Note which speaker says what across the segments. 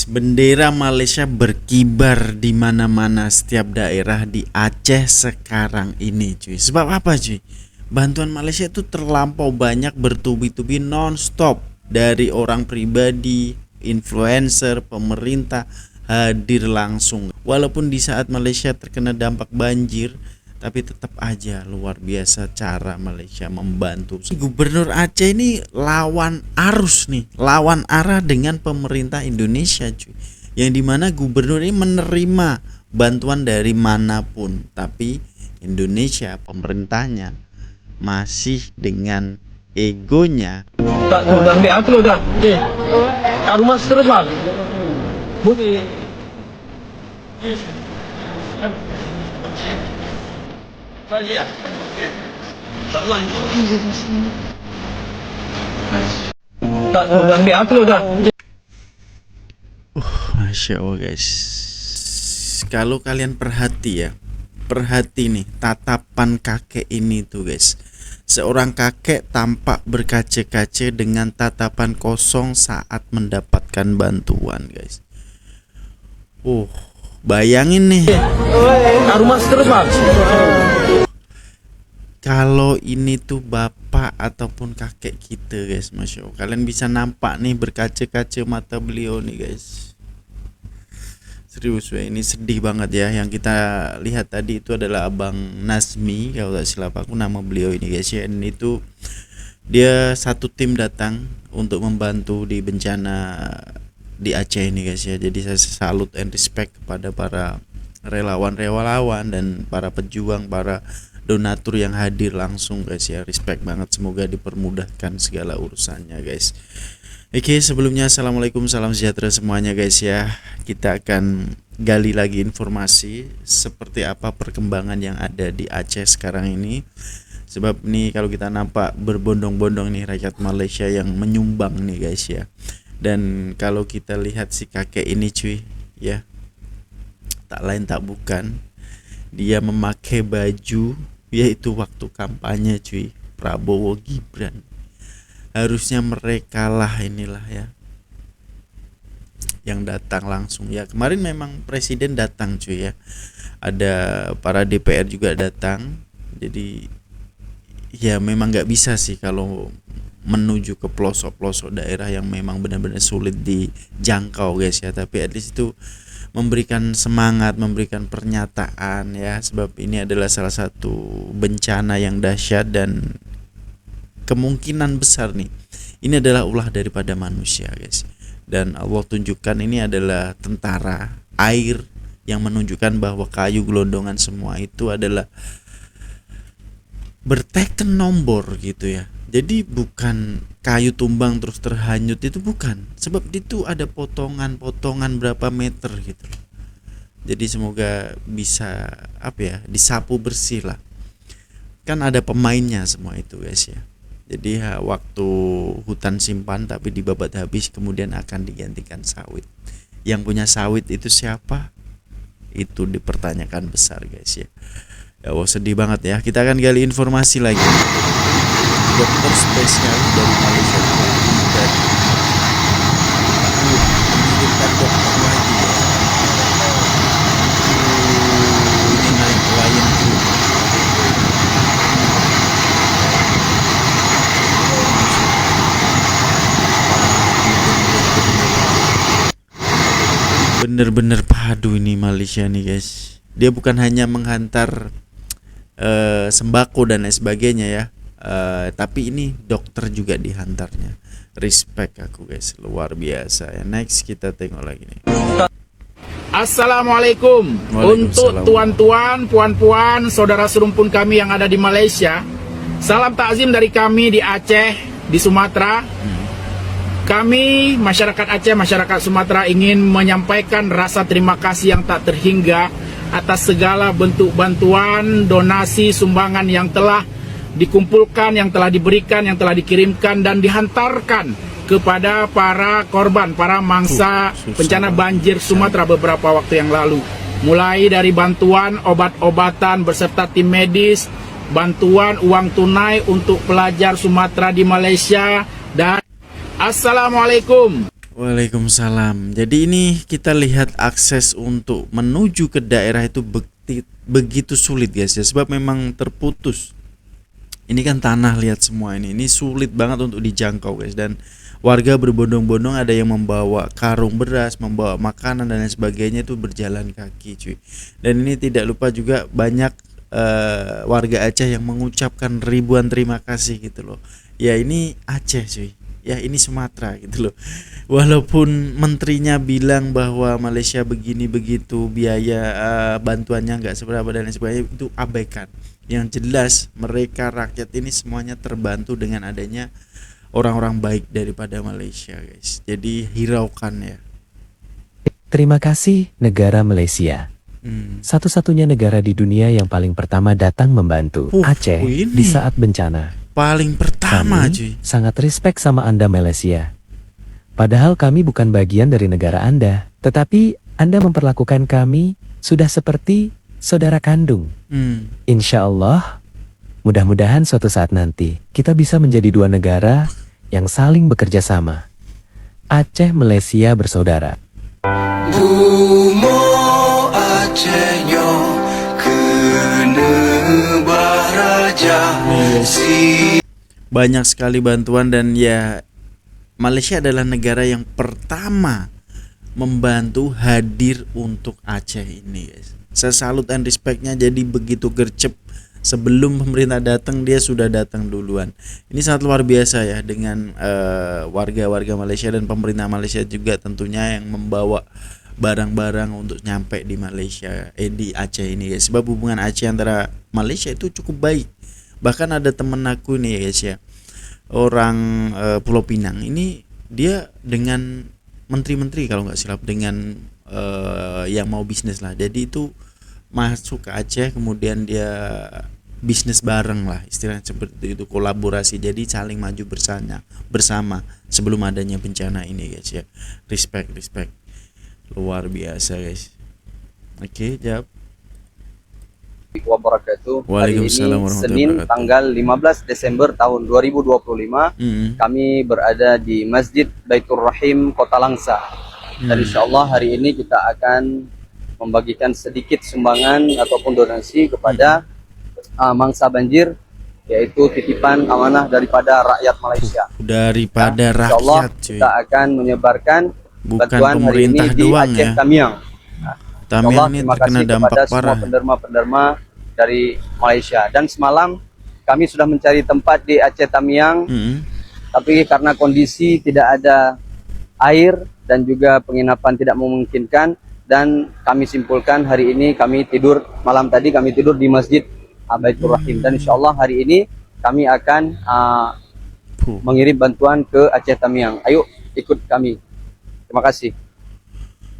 Speaker 1: bendera Malaysia berkibar di mana-mana setiap daerah di Aceh sekarang ini, cuy. Sebab apa, cuy? Bantuan Malaysia itu terlampau banyak bertubi-tubi non-stop dari orang pribadi, influencer, pemerintah hadir langsung. Walaupun di saat Malaysia terkena dampak banjir, tapi tetap aja luar biasa cara Malaysia membantu. Gubernur Aceh ini lawan arus nih, lawan arah dengan pemerintah Indonesia, cuy. Yang dimana gubernur ini menerima bantuan dari manapun, tapi Indonesia pemerintahnya masih dengan egonya.
Speaker 2: Tak tu dah ambil aku dah. Rumah terus bang. Bunyi. Bagi ya. Tak lagi. Tak tu dah ambil aku dah.
Speaker 1: Masya Allah, guys. Kalau kalian perhati nih tatapan kakek ini tuh, guys. Seorang kakek tampak berkaca-kaca dengan tatapan kosong saat mendapatkan bantuan, guys. Bayangin nih.
Speaker 2: Rumah terus bang.
Speaker 1: Kalau ini tuh bapak ataupun kakek kita, guys, Masya Allah. Kalian bisa nampak nih berkaca-kaca mata beliau nih, guys. Serius, ini sedih banget ya. Yang kita lihat tadi itu adalah Abang Nazmi, kalau tak silap aku nama beliau ini, guys ya. Dan itu dia satu tim datang untuk membantu di bencana di Aceh ini, guys ya. Jadi saya salut and respect kepada para relawan dan para pejuang, para donatur yang hadir langsung, guys ya. Respect banget, semoga dipermudahkan segala urusannya, guys. Oke, sebelumnya assalamualaikum, salam sejahtera semuanya, guys ya. Kita akan gali lagi informasi seperti apa perkembangan yang ada di Aceh sekarang ini. Sebab nih kalau kita nampak berbondong-bondong nih rakyat Malaysia yang menyumbang nih, guys ya. Dan kalau kita lihat si kakek ini, cuy, ya, tak lain tak bukan, dia memakai baju yaitu waktu kampanye, cuy, Prabowo Gibran. Harusnya mereka lah inilah ya yang datang langsung ya. Kemarin memang presiden datang, cuy ya. Ada para DPR juga datang. Jadi ya memang nggak bisa sih kalau menuju ke pelosok-pelosok daerah yang memang benar-benar sulit dijangkau, guys ya. Tapi at least itu memberikan semangat, memberikan pernyataan ya. Sebab ini adalah salah satu bencana yang dahsyat dan kemungkinan besar nih ini adalah ulah daripada manusia, guys. Dan Allah tunjukkan ini adalah tentara air yang menunjukkan bahwa kayu gelondongan semua itu adalah berteken nombor gitu ya. Jadi bukan kayu tumbang terus terhanyut, itu bukan. Sebab itu ada potongan-potongan berapa meter gitu. Jadi semoga bisa disapu bersih lah. Kan ada pemainnya semua itu, guys ya. Jadi waktu hutan simpan tapi dibabat habis, kemudian akan digantikan sawit. Yang punya sawit itu siapa? Itu dipertanyakan besar, guys ya. Ya Allah, sedih banget ya. Kita akan gali informasi lagi. Dokter spesialis dari Malaysia dan mengirimkan dokter lagi ya. Ini naik Lion Crew. Bener-bener padu ini Malaysia nih, guys. Dia bukan hanya menghantar sembako dan lain sebagainya ya, tapi ini dokter juga dihantarnya. Respect aku, guys, luar biasa ya. Next kita tengok lagi nih.
Speaker 3: Assalamualaikum untuk tuan-tuan, puan-puan, saudara serumpun kami yang ada di Malaysia. Salam takzim dari kami di Aceh, di Sumatera. Kami masyarakat Aceh, masyarakat Sumatera ingin menyampaikan rasa terima kasih yang tak terhingga atas segala bentuk bantuan, donasi, sumbangan yang telah dikumpulkan, yang telah diberikan, yang telah dikirimkan dan dihantarkan kepada para korban, para mangsa bencana banjir Sumatera beberapa waktu yang lalu. Mulai dari bantuan obat-obatan beserta tim medis, bantuan uang tunai untuk pelajar Sumatera di Malaysia, dan Assalamualaikum.
Speaker 1: Waalaikumsalam. Jadi ini kita lihat akses untuk menuju ke daerah itu begitu sulit guys ya, sebab memang terputus. Ini kan tanah, lihat semua ini sulit banget untuk dijangkau guys, dan warga berbondong-bondong, ada yang membawa karung beras, membawa makanan dan lain sebagainya, itu berjalan kaki cuy. Dan ini tidak lupa juga banyak warga Aceh yang mengucapkan ribuan terima kasih gitu loh. Ya ini Aceh cuy, ya ini Sumatera gitu loh. Walaupun menterinya bilang bahwa Malaysia begini begitu, biaya bantuannya nggak seberapa dan lain sebagainya, itu abaikan. Yang jelas mereka rakyat ini semuanya terbantu dengan adanya orang-orang baik daripada Malaysia guys. Jadi hiraukan ya.
Speaker 4: Terima kasih negara Malaysia. Satu-satunya negara di dunia yang paling pertama datang membantu Aceh
Speaker 1: ini
Speaker 4: di saat bencana.
Speaker 1: paling pertama
Speaker 4: Kami
Speaker 1: cuy.
Speaker 4: sangat respect sama Anda Malaysia. Padahal kami bukan bagian dari negara Anda, tetapi Anda memperlakukan kami sudah seperti saudara kandung. Insya Allah, mudah-mudahan suatu saat nanti kita bisa menjadi dua negara yang saling bekerja sama. Aceh Malaysia bersaudara.
Speaker 5: Bumo Acehnya kena baraja si.
Speaker 1: Banyak sekali bantuan, dan ya Malaysia adalah negara yang pertama membantu hadir untuk Aceh ini guys. Saya salut dan respectnya, jadi begitu gercep. Sebelum pemerintah datang, dia sudah datang duluan. Ini sangat luar biasa ya, dengan warga-warga Malaysia dan pemerintah Malaysia juga tentunya yang membawa barang-barang untuk nyampe di Malaysia, di Aceh ini guys. Sebab hubungan Aceh antara Malaysia itu cukup baik. Bahkan ada temen aku nih ya guys ya, orang Pulau Pinang ini, dia dengan menteri-menteri kalau nggak silap, dengan yang mau bisnis lah. Jadi itu masuk ke Aceh, kemudian dia bisnis bareng lah, istilahnya seperti itu, kolaborasi, jadi saling maju bersama sebelum adanya bencana ini guys ya. Respect luar biasa guys. Oke, jawab.
Speaker 6: Wabarakatuh. Hari ini
Speaker 1: Waalaikumsalam warahmatullahi
Speaker 6: Senin
Speaker 1: wabarakatuh.
Speaker 6: tanggal 15 Desember tahun 2025. Kami berada di Masjid Baitur Rahim Kota Langsa. Dan insyaallah hari ini kita akan membagikan sedikit sumbangan ataupun donasi kepada mangsa banjir, yaitu titipan amanah daripada rakyat Malaysia.
Speaker 1: Daripada
Speaker 6: Insyaallah
Speaker 1: rakyat cuy,
Speaker 6: kita akan menyebarkan
Speaker 1: bukan
Speaker 6: bantuan hari ini
Speaker 1: pemerintah
Speaker 6: di
Speaker 1: doang
Speaker 6: Aceh
Speaker 1: ya.
Speaker 6: Tamiang.
Speaker 1: Tamiang ini
Speaker 6: terima
Speaker 1: terkena
Speaker 6: kasih
Speaker 1: dampak
Speaker 6: kepada
Speaker 1: parah.
Speaker 6: semua penderma-penderma dari Malaysia. Dan semalam kami sudah mencari tempat di Aceh Tamiang, tapi karena kondisi tidak ada air dan juga penginapan tidak memungkinkan, dan kami simpulkan hari ini malam tadi kami tidur di Masjid Baitur Rahim. Dan insyaallah hari ini kami akan mengirim bantuan ke Aceh Tamiang. Ayo ikut kami. Terima kasih.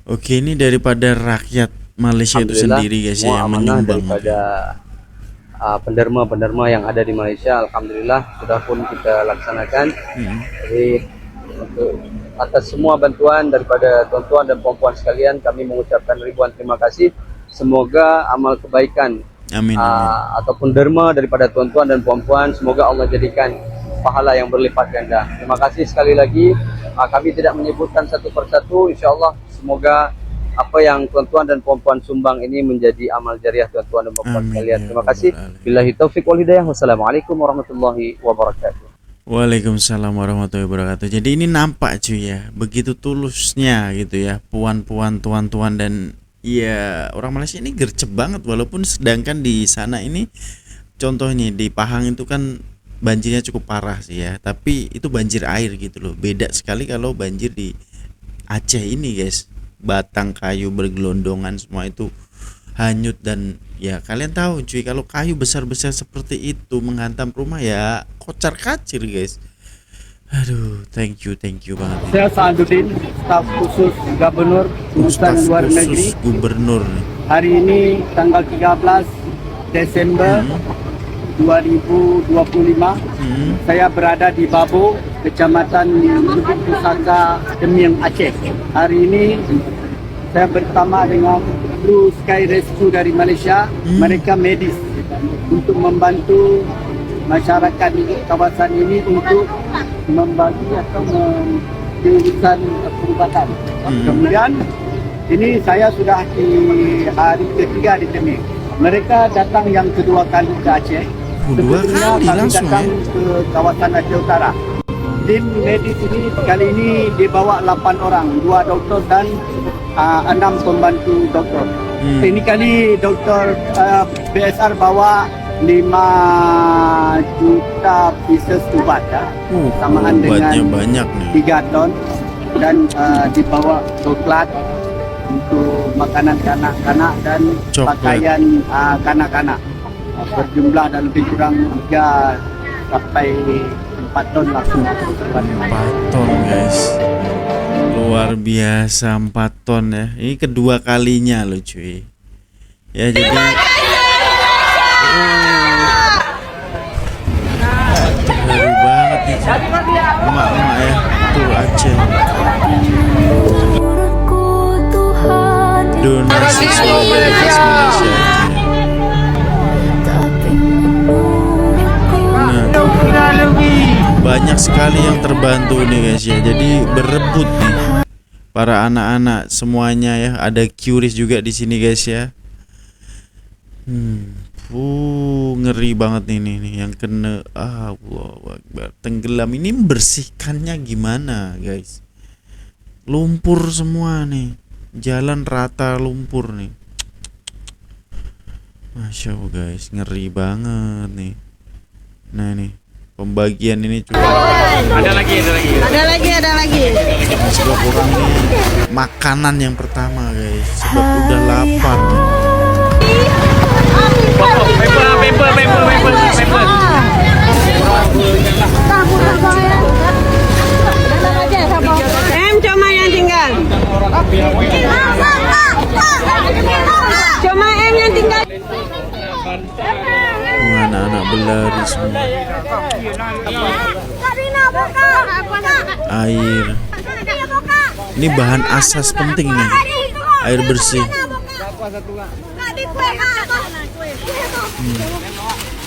Speaker 1: Oke, ini daripada rakyat Malaysia itu sendiri guys ya, yang
Speaker 6: amanah
Speaker 1: menyumbang.
Speaker 6: daripada penderma-penderma yang ada di Malaysia, alhamdulillah sudah pun kita laksanakan. Jadi untuk atas semua bantuan daripada tuan-tuan dan puan-puan sekalian, kami mengucapkan ribuan terima kasih. Semoga amal kebaikan
Speaker 1: Amin.
Speaker 6: ataupun derma daripada tuan-tuan dan puan-puan, semoga Allah jadikan pahala yang berlipat ganda. Terima kasih sekali lagi. Kami tidak menyebutkan satu persatu, insyaallah semoga apa yang tuan-tuan dan puan-puan sumbang ini menjadi amal jariah tuan-tuan dan puan-puan sekalian. Terima kasih. Billahi taufiq wal hidayah. Wassalamualaikum warahmatullahi wabarakatuh.
Speaker 1: Waalaikumsalam warahmatullahi wabarakatuh. Jadi ini nampak cuy ya, begitu tulusnya gitu ya, puan-puan, tuan-tuan, dan ya orang Malaysia ini gercep banget. Walaupun sedangkan di sana ini, contohnya di Pahang itu kan banjirnya cukup parah sih ya, tapi itu banjir air gitu loh. Beda sekali kalau banjir di Aceh ini guys, batang kayu bergelondongan semua itu hanyut. Dan ya kalian tahu cuy, kalau kayu besar-besar seperti itu menghantam rumah ya kocar kacir guys. Aduh, thank you banget.
Speaker 2: Saya Sa'aduddin, staf khusus Gubernur Urusan
Speaker 1: Staf
Speaker 2: Luar Negeri.
Speaker 1: khusus gubernur nih.
Speaker 2: Hari ini tanggal 13 Desember 2025. Saya berada di Babo, Kecamatan Lubuk Pusaka, Demiang, Aceh. Hari ini saya bersama dengan Blue Sky Rescue dari Malaysia. Mereka medis untuk membantu masyarakat di kawasan ini untuk membagi atau di urusan perubatan. Kemudian ini saya sudah di hari ketiga di sini. Mereka datang yang kedua kali ke Aceh.
Speaker 1: Dua
Speaker 2: Sebelumnya
Speaker 1: kali
Speaker 2: kami
Speaker 1: langsung
Speaker 2: datang ke kawasan Aceh Utara. Tim medis ini kali ini dibawa 8 orang, 2 doktor dan 6 pembantu doktor. Ini kali doktor BSR bawa 5 juta pieces ubat ya. Samaan
Speaker 1: obatnya
Speaker 2: dengan
Speaker 1: banyak nih.
Speaker 2: 3 ton dan dibawa coklat untuk makanan kanak-kanak dan
Speaker 1: Coklat.
Speaker 2: pakaian kanak-kanak. Berjumlah dan lebih kurang 3 sampai 4 ton langsung.
Speaker 1: 4 ton guys, luar biasa. 4 ton ya, ini kedua kalinya loh cuy ya. Jadi terharu banget nih cuy. Emak-emak ya tuh Aceh, donasi solidaritas Malaysia. Banyak sekali yang terbantu nih guys ya. Jadi berebut nih para anak-anak semuanya ya. Ada QRIS juga di sini guys ya. Ngeri banget nih yang kena. Allahu Akbar. Tenggelam ini membersihkannya gimana guys? Lumpur semua nih. Jalan rata lumpur nih. Masya Allah guys, ngeri banget nih. Nah nih pembagian ini juga
Speaker 7: Ada lagi.
Speaker 1: sebab orang ini makanan yang pertama guys, sebab udah lapar.
Speaker 7: Cuma yang tinggal. Cuma yang tinggal.
Speaker 1: Anak-anak berlari semua. Air. Ini bahan asas penting nih. Air bersih.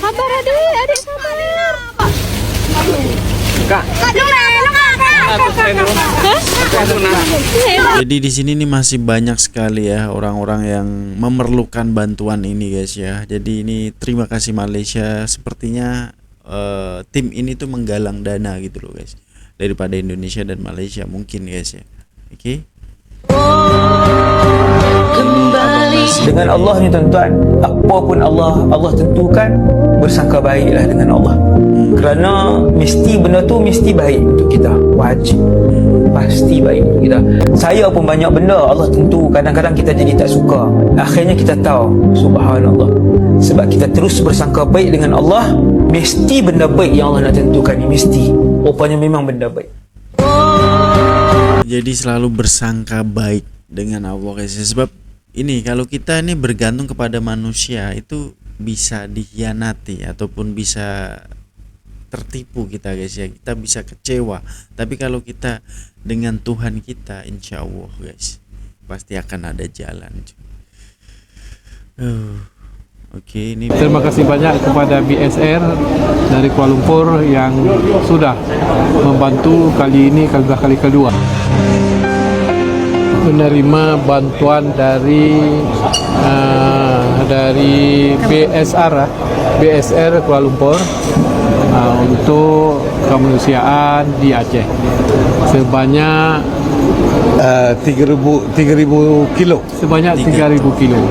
Speaker 7: Sabar adik sabar.
Speaker 1: Jadi di sini nih masih banyak sekali ya orang-orang yang memerlukan bantuan ini guys ya. Jadi ini terima kasih Malaysia, sepertinya tim ini tuh menggalang dana gitu loh guys, daripada Indonesia dan Malaysia mungkin guys ya. Oke.
Speaker 8: Dengan Allah ni tuan-tuan, apa pun Allah tentukan, bersangka baiklah dengan Allah. Kerana mesti benda tu mesti baik untuk kita, wajib, pasti baik untuk kita. Saya pun banyak benda Allah tentu, kadang-kadang kita jadi tak suka. Akhirnya kita tahu, subhanallah, sebab kita terus bersangka baik dengan Allah, mesti benda baik yang Allah nak tentukan ni, mesti. Rupanya memang benda baik.
Speaker 1: Jadi selalu bersangka baik dengan Allah guys. Sebab ini kalau kita ini bergantung kepada manusia itu bisa dikhianati ataupun bisa tertipu kita guys ya. Kita bisa kecewa. Tapi kalau kita dengan Tuhan kita, insya Allah guys, pasti akan ada jalan. Oke, ini
Speaker 9: terima kasih banyak kepada BSR dari Kuala Lumpur yang sudah membantu kali ini kali kedua menerima bantuan dari BSR Kuala Lumpur untuk kemanusiaan di Aceh sebanyak
Speaker 10: 3.000 kilo.
Speaker 9: sebanyak 3.000 kilo.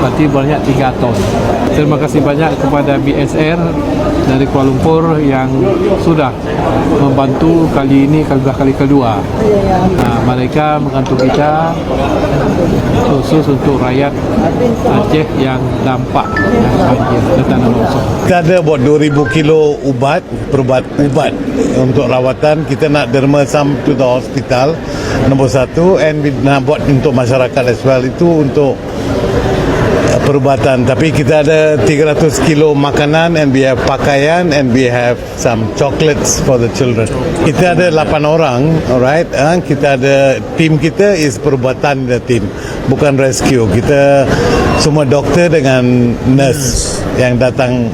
Speaker 9: Berarti banyak 3 ton. Terima kasih banyak kepada BSR dari Kuala Lumpur yang sudah membantu kali ini kali kedua. Mereka membantu kita khusus untuk rakyat Aceh yang dampak banjir dan tanah longsor.
Speaker 10: Kita ada buat 2.000 kilo ubat untuk rawatan. Kita nak derma some to the hospital, nombor 1, and nak buat untuk masyarakat as well, itu untuk perubatan. Tapi kita ada 300 kilo makanan, and we have pakaian, and we have some chocolates for the children. Kita ada 8 orang, alright. Kita ada tim kita is perubatan, the team, bukan rescue. Kita semua doktor dengan nurse yang datang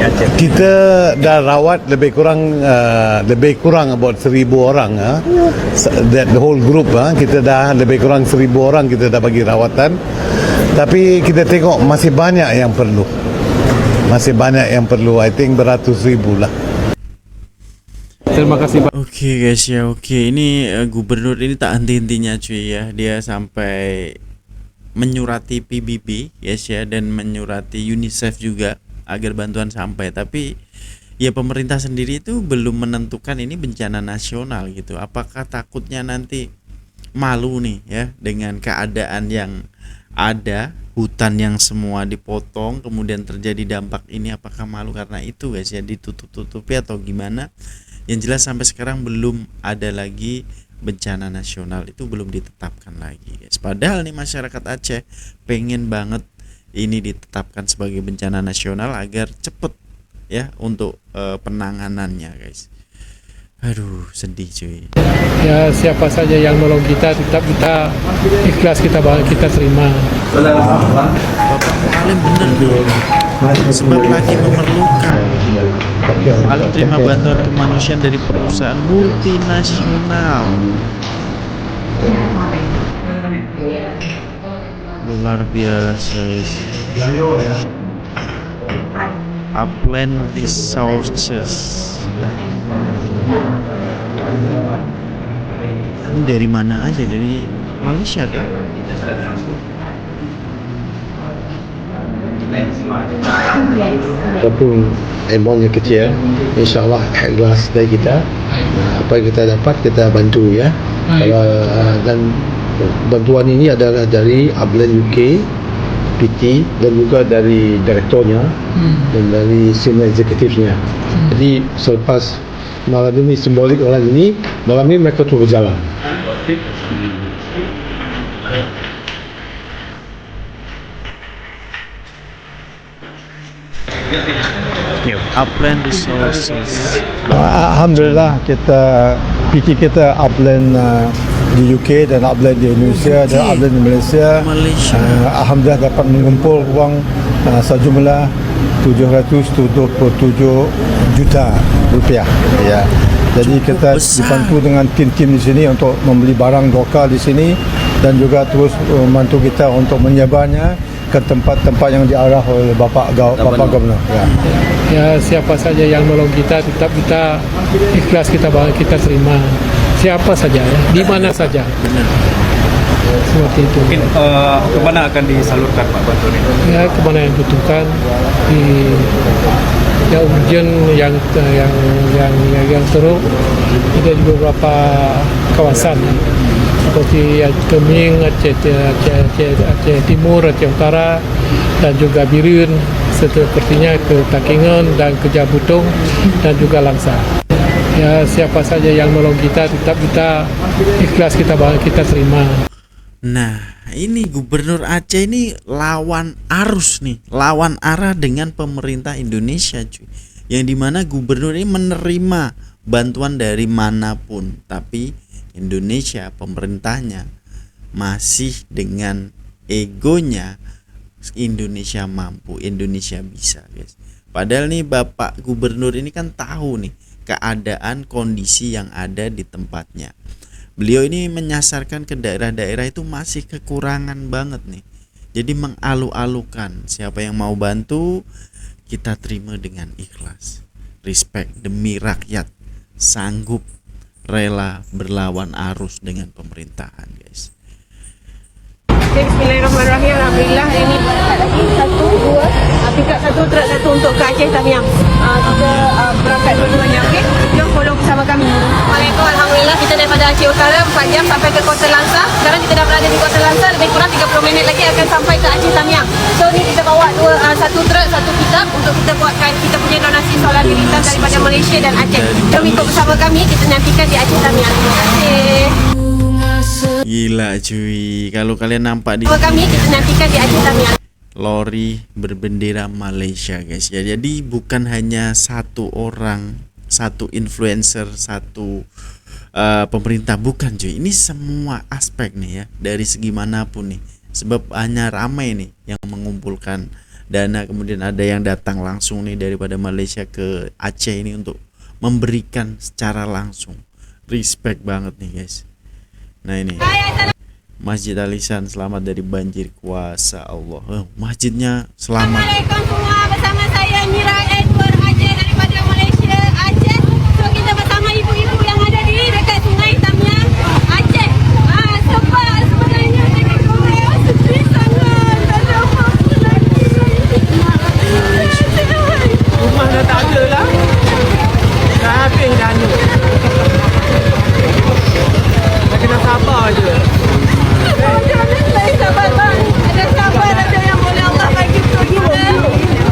Speaker 8: Aceh?
Speaker 10: Kita dah rawat lebih kurang about 1,000 orang. That the whole group, kita dah lebih kurang 1,000 orang kita dah bagi rawatan. Tapi kita tengok masih banyak yang perlu. I think beratus ribu lah.
Speaker 9: Terima kasih.
Speaker 1: Oke guys ya, oke. Ini gubernur ini tak henti-hentinya cuy ya. Dia sampai menyurati PBB guys ya, dan menyurati UNICEF juga agar bantuan sampai. Tapi ya pemerintah sendiri itu belum menentukan ini bencana nasional gitu. Apakah takutnya nanti malu nih ya dengan keadaan yang ada, hutan yang semua dipotong kemudian terjadi dampak ini, apakah malu karena itu guys ya, ditutup-tutupi atau gimana? Yang jelas sampai sekarang belum ada lagi bencana nasional, itu belum ditetapkan lagi guys. Padahal nih masyarakat Aceh pengen banget ini ditetapkan sebagai bencana nasional agar cepet ya untuk penanganannya guys. Aduh sedih cuy.
Speaker 9: Ya siapa saja yang nolong kita tetap kita ikhlas, kita terima.
Speaker 1: Bapak paling bener dong, sebab lagi memerlukan. Paling terima bantuan kemanusiaan dari perusahaan multinasional. Luar biasa. Upland Resources. Ini dari mana aja? Dari Malaysia kan?
Speaker 11: Walaupun amountnya kecil, insyaAllah ikhlas dari kita. Apa yang kita dapat kita bantu ya. Dan bantuan ini adalah dari Upland UK, PT, dan juga dari direktornya dan dari senior eksekutifnya. Jadi selepas malam ini simbolik orang ini, malam ini mereka turun berjalan.
Speaker 1: Upland Resources.
Speaker 11: Alhamdulillah kita PT kita Upland di UK dan Upland di Indonesia dan Upland di Malaysia. Alhamdulillah dapat mengumpul wang sejumlah 777 juta rupiah ya. Jadi kita dibantu dengan tim-tim di sini untuk membeli barang lokal di sini dan juga terus membantu kita untuk menyebarnya ke tempat-tempat yang diarah oleh Bapak Gubernur.
Speaker 9: Ya siapa saja yang nolong kita tetap kita ikhlas, kita terima. Siapa saja ya, di mana saja. Seperti itu.
Speaker 8: Mungkin kemana akan disalurkan Pak bantuan ini?
Speaker 9: Ya kemana yang butuhkan, di yang urgent, yang teruk. Ada di beberapa kawasan seperti Keming, Aceh Timur, Aceh Utara, dan juga Birun, sepertinya ke Takingan dan ke Jabutung dan juga Langsa. Ya siapa saja yang nolong kita tetap kita ikhlas, kita terima.
Speaker 1: Nah ini Gubernur Aceh ini lawan arus nih, lawan arah dengan pemerintah Indonesia cuy. Yang dimana gubernur ini menerima bantuan dari manapun, tapi Indonesia pemerintahnya masih dengan egonya Indonesia mampu, Indonesia bisa guys. Padahal nih Bapak Gubernur ini kan tahu nih keadaan kondisi yang ada di tempatnya. Beliau ini menyasarkan ke daerah-daerah itu masih kekurangan banget nih. Jadi mengalu-alukan, siapa yang mau bantu kita terima dengan ikhlas. Respect demi rakyat, sanggup rela berlawan arus dengan pemerintahan guys.
Speaker 7: Bismillahirrahmanirrahim. Alhamdulillah ini satu, dua, tingkat satu, truk satu untuk ke Aceh Tamiang. Kita berangkat dua-duanya, okey? Jom follow bersama kami. Assalamualaikum. Alhamdulillah kita daripada Aceh Utara 4 jam sampai ke Kota Langsa. Sekarang kita dah berada di Kota Langsa, lebih kurang 30 minit lagi akan sampai ke Aceh Tamiang. So ni kita bawa satu truk, satu kitab untuk kita buatkan kita punya donasi solidaritas daripada Malaysia dan Aceh. Jom ikut bersama kami, kita nantikan di Aceh Tamiang. Terima kasih.
Speaker 1: Gila cuy, kalau kalian nampak di
Speaker 7: kami kita nantikan di Aceh Tamiang.
Speaker 1: lori berbendera Malaysia guys ya. Jadi bukan hanya satu orang, satu influencer, satu pemerintah, bukan cuy. Ini semua aspek nih ya, dari segi manapun nih. Sebab hanya ramai nih yang mengumpulkan dana, kemudian ada yang datang langsung nih daripada Malaysia ke Aceh ini untuk memberikan secara langsung. Respect banget nih guys. Nah ini Masjid Al-Ihsan selamat dari banjir kuasa Allah. Masjidnya selamat.
Speaker 7: Assalamualaikum semua, bersama saya Mira Edward Aceh daripada Malaysia Aceh. So kita bersama ibu-ibu yang ada di dekat Sungai Tamiang Aceh. Sebab sebenarnya dekat Korea sedih sangat. Tak ada apa-apa lagi.
Speaker 8: Rumah dah tak ada lah. Dah habis dana. Dah kena sabar je.
Speaker 7: Saya sabar bang. Ada sabar, ada yang boleh Allah bagi untuk kita.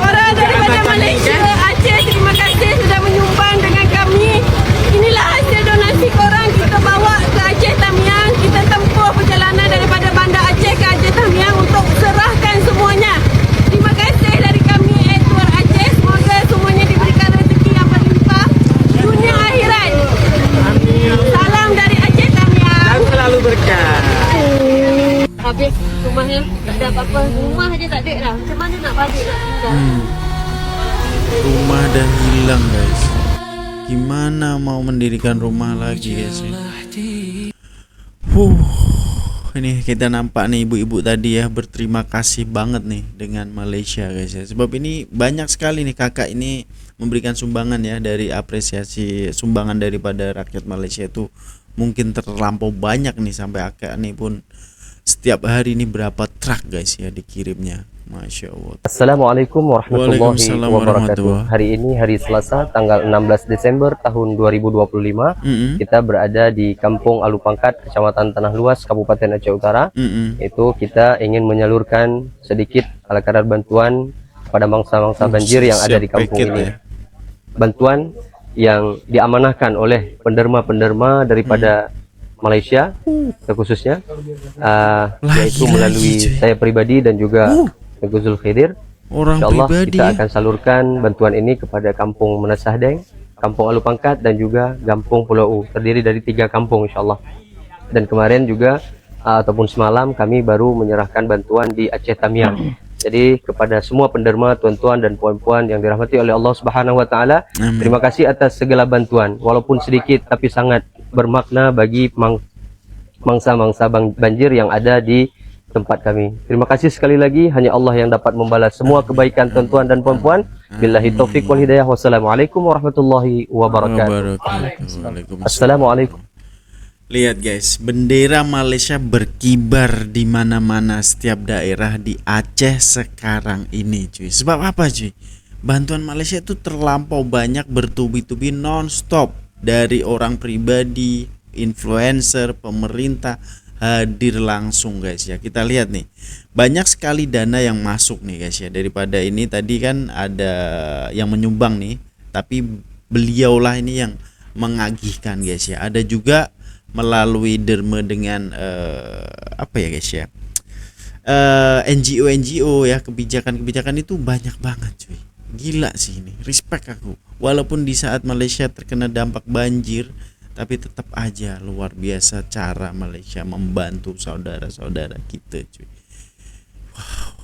Speaker 7: Orang daripada Malaysia Aceh, terima kasih sudah menyumbang dengan kami. Inilah hasil donasi korang kita bawa ke Aceh Tamiang. Kita tempuh perjalanan daripada Bandar Aceh ke Aceh Tamiang untuk serahkan semuanya. Terima kasih dari kami Edward Aceh. Semoga semuanya diberikan rezeki yang berlimpah dunia akhirat. Salam dari Aceh Tamiang.
Speaker 8: Dan selalu berkah.
Speaker 7: Habis rumahnya tak ada apa-apa. Rumah aja tak ada dah. Macam mana nak balik nak tinggal?
Speaker 1: Rumah dah hilang guys. Gimana mau mendirikan rumah lagi guys ya? Ini kita nampak nih ibu-ibu tadi ya, berterima kasih banget nih dengan Malaysia guys ya. Sebab ini banyak sekali nih kakak ini memberikan sumbangan ya, dari apresiasi sumbangan daripada rakyat Malaysia itu mungkin terlampau banyak nih, sampai kakak nih pun setiap hari ini berapa truk guys ya dikirimnya. Masya Allah.
Speaker 6: Assalamualaikum warahmatullahi
Speaker 1: Waalaikumsalam
Speaker 6: wabarakatuh.
Speaker 1: warahmatullahi.
Speaker 6: Hari ini hari Selasa tanggal 16 Desember tahun 2025. Kita berada di Kampung Alupangkat, Kecamatan Tanah Luas, Kabupaten Aceh Utara. Itu kita ingin menyalurkan sedikit ala kadar bantuan pada bangsa-bangsa banjir yang ada di kampung ini.
Speaker 1: Ya.
Speaker 6: Bantuan yang diamanahkan oleh penderma-penderma daripada Malaysia khususnya, yaitu melalui saya pribadi dan juga Tengku Zulkhidir.
Speaker 1: Orang
Speaker 6: InsyaAllah
Speaker 1: pribadi
Speaker 6: kita
Speaker 1: ya.
Speaker 6: akan salurkan bantuan ini kepada Kampung Menasahdeng, Kampung Alupangkat dan juga Kampung Pulau U. Terdiri dari 3 kampung insyaAllah. Dan kemarin juga ataupun semalam kami baru menyerahkan bantuan di Aceh Tamiang. Jadi kepada semua penderma, tuan-tuan dan puan-puan yang dirahmati oleh Allah Subhanahu wa taala, terima kasih atas segala bantuan, walaupun sedikit tapi sangat bermakna bagi mangsa-mangsa banjir yang ada di tempat kami. Terima kasih sekali lagi, hanya Allah yang dapat membalas semua kebaikan tuan-tuan dan puan-puan. Billahi taufik wal hidayah. Wassalamualaikum warahmatullahi wabarakatuh. Assalamualaikum.
Speaker 1: Lihat guys, bendera Malaysia berkibar di mana-mana setiap daerah di Aceh sekarang ini cuy. Sebab apa cuy? Bantuan Malaysia itu terlampau banyak, bertubi-tubi non-stop, dari orang pribadi, influencer, pemerintah hadir langsung guys ya. Kita lihat nih, banyak sekali dana yang masuk nih guys ya. Daripada ini tadi kan ada yang menyumbang nih, tapi beliaulah ini yang mengagihkan guys ya. Ada juga melalui derma dengan apa ya guys ya, NGO ya, kebijakan itu banyak banget cuy. Gila sih ini, respect aku. Walaupun di saat Malaysia terkena dampak banjir, tapi tetap aja luar biasa cara Malaysia membantu saudara-saudara kita cuy. Wow.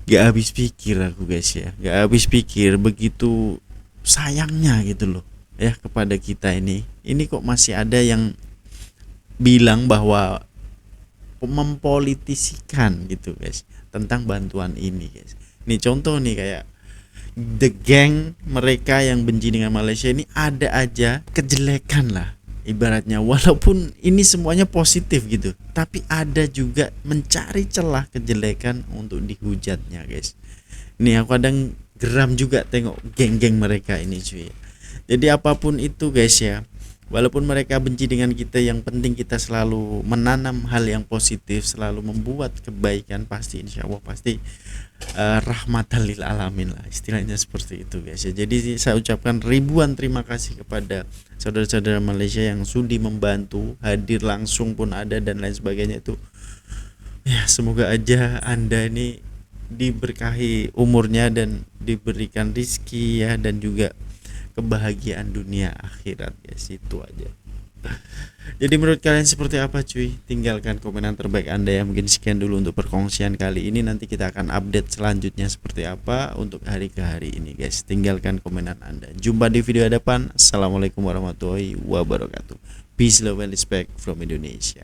Speaker 1: Gak habis pikir aku guys ya, gak habis pikir begitu sayangnya gitu loh ya kepada kita ini. Ini kok masih ada yang bilang bahwa mempolitisikan gitu guys tentang bantuan ini guys. Nih contoh nih kayak the gang mereka yang benci dengan Malaysia ini, ada aja kejelekan lah ibaratnya, walaupun ini semuanya positif gitu, tapi ada juga mencari celah kejelekan untuk dihujatnya guys. Nih aku kadang geram juga tengok geng-geng mereka ini cuy. Jadi apapun itu guys ya, walaupun mereka benci dengan kita, yang penting kita selalu menanam hal yang positif, selalu membuat kebaikan, pasti insya Allah pasti rahmatan lil alamin lah, istilahnya seperti itu guys ya. Jadi saya ucapkan ribuan terima kasih kepada saudara-saudara Malaysia yang sudi membantu, hadir langsung pun ada dan lain sebagainya itu ya. Semoga aja Anda ini diberkahi umurnya dan diberikan rizki ya, dan juga kebahagiaan dunia akhirat guys, itu aja. Jadi menurut kalian seperti apa cuy? Tinggalkan komenan terbaik Anda ya. Mungkin sekian dulu untuk perkongsian kali ini. Nanti kita akan update selanjutnya seperti apa untuk hari ke hari ini guys. Tinggalkan komenan Anda. Jumpa di video depan. Assalamualaikum warahmatullahi wabarakatuh. Peace, love and respect from Indonesia.